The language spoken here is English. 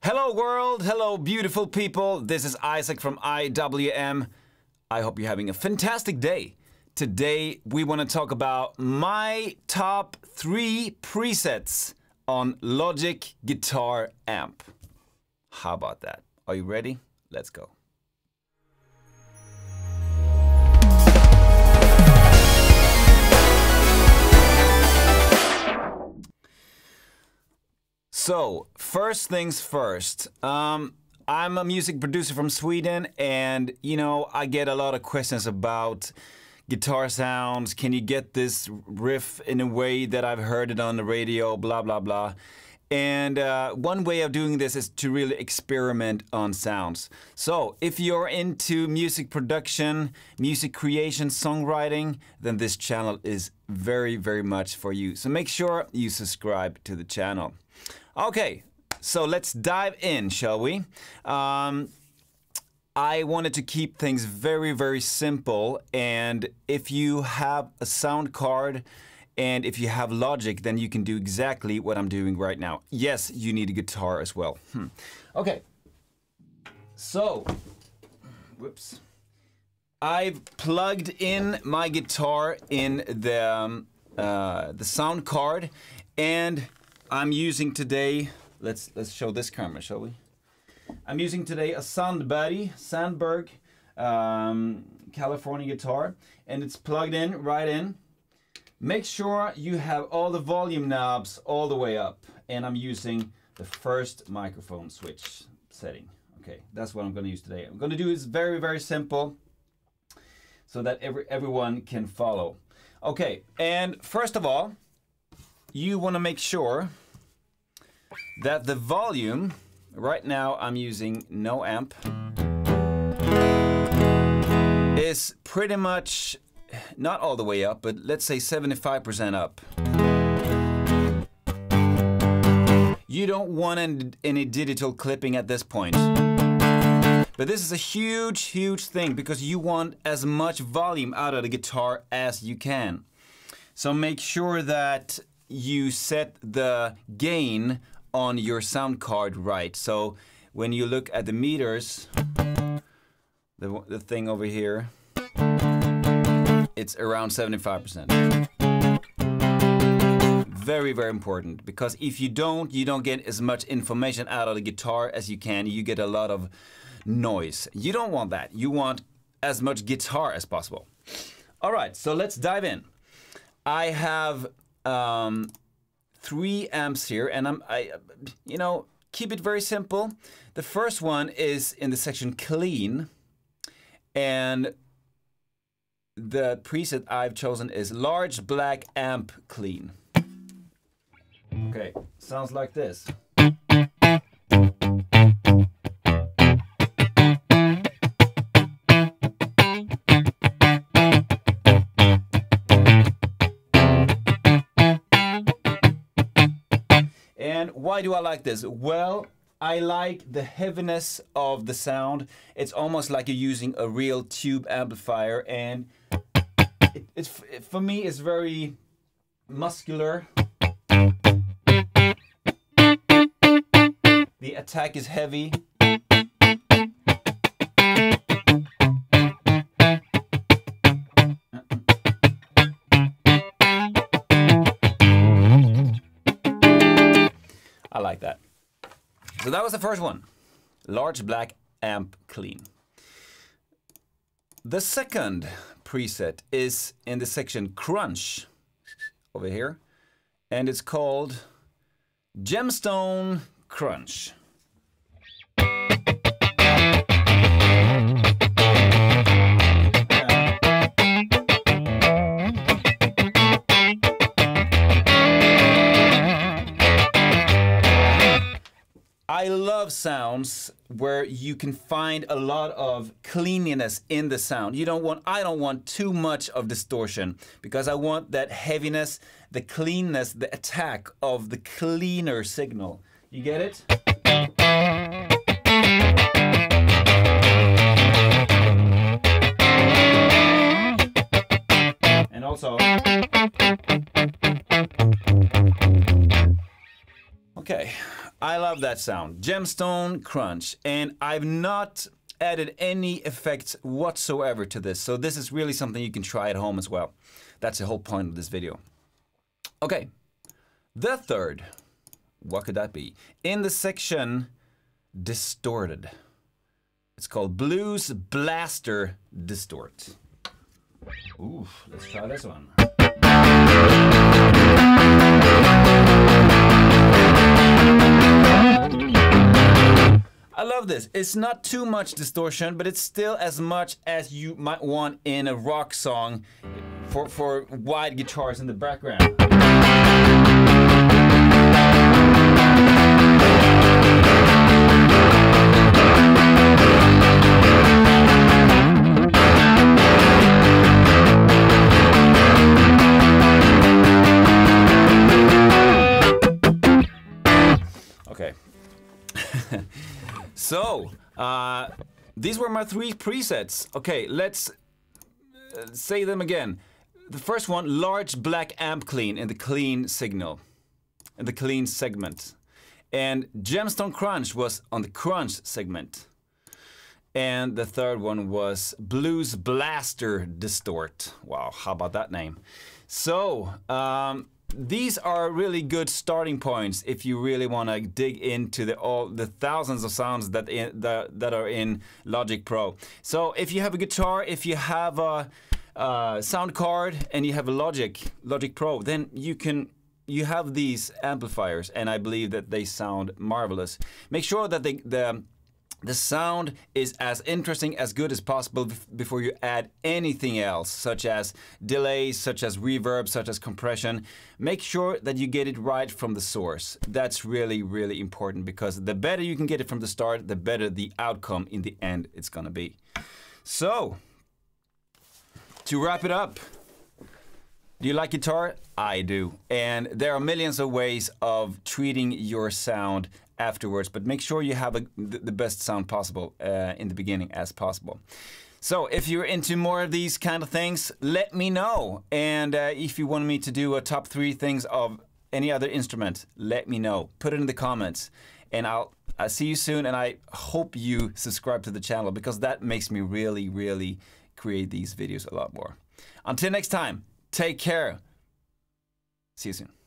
Hello world, hello beautiful people. This is Isaac from IWM. I hope you're having a fantastic day. Today we want to talk about my top 3 presets on Logic Guitar Amp. How about that? Are you ready? Let's go. So, first things first, I'm a music producer from Sweden, and you know, I get a lot of questions about guitar sounds. Can you get this riff in a way that I've heard it on the radio, blah, blah, blah. And one way of doing this is to really experiment on sounds. So, if you're into music production, music creation, songwriting, then this channel is very, very much for you. So make sure you subscribe to the channel. Okay, so let's dive in, shall we? I wanted to keep things very, very simple, and if you have a sound card and if you have Logic, then you can do exactly what I'm doing right now. Yes, you need a guitar as well. Okay, so, whoops. I've plugged in my guitar in the sound card, and I'm using today, let's show this camera, shall we? I'm using today a Sandberg California guitar, and it's plugged in, right in. Make sure you have all the volume knobs all the way up, and I'm using the first microphone switch setting. Okay, that's what I'm going to use today. I'm going to do is very, very simple so that everyone can follow. Okay, and first of all, you want to make sure that the volume, right now I'm using no amp, is pretty much, not all the way up, but let's say 75% up. You don't want any digital clipping at this point. But this is a huge, huge thing because you want as much volume out of the guitar as you can. So make sure that you set the gain on your sound card right. So when you look at the meters, the thing over here, it's around 75%. Very, very important, because if you don't get as much information out of the guitar as you can. You get a lot of noise. You don't want that. You want as much guitar as possible. All right, so let's dive in. I have 3 amps here, and you know, keep it very simple. The first one is in the section clean, and the preset I've chosen is large black amp clean. Okay, sounds like this. Why do I like this? Well, I like the heaviness of the sound. It's almost like you're using a real tube amplifier, and for me it's very muscular. The attack is heavy. I like that. So that was the first one. Large black amp clean. The second preset is in the section Crunch over here, and it's called Gemstone Crunch. I love sounds where you can find a lot of cleanliness in the sound. I don't want too much of distortion, because I want that heaviness, the cleanness, the attack of the cleaner signal. You get it? And also, okay, I love love that sound. Gemstone Crunch. And I've not added any effects whatsoever to this. So this is really something you can try at home as well. That's the whole point of this video. Okay, the third, what could that be? In the section Distorted. It's called Blues Blaster Distort. Ooh, let's try this one. I love this. It's not too much distortion, but it's still as much as you might want in a rock song for wide guitars in the background. Okay. So, these were my 3 presets. Okay, let's say them again. The first one, large black amp clean in the clean signal, in the clean segment. And Gemstone Crunch was on the crunch segment. And the third one was Blues Blaster Distort. Wow, how about that name? So, these are really good starting points if you really want to dig into all the thousands of sounds that are in Logic Pro. So if you have a guitar, if you have a sound card, and you have a Logic Pro, then you have these amplifiers, and I believe that they sound marvelous. Make sure that the sound is as interesting, as good as possible before you add anything else, such as delays, such as reverb, such as compression. Make sure that you get it right from the source. That's really, really important, because the better you can get it from the start, the better the outcome in the end it's gonna be. So, to wrap it up, do you like guitar? I do. And there are millions of ways of treating your sound afterwards, but make sure you have the best sound possible in the beginning as possible. So if you're into more of these kind of things, let me know. And if you want me to do a top 3 things of any other instrument, let me know. Put it in the comments, and I'll see you soon. And I hope you subscribe to the channel, because that makes me really, really create these videos a lot more. Until next time, take care. See you soon.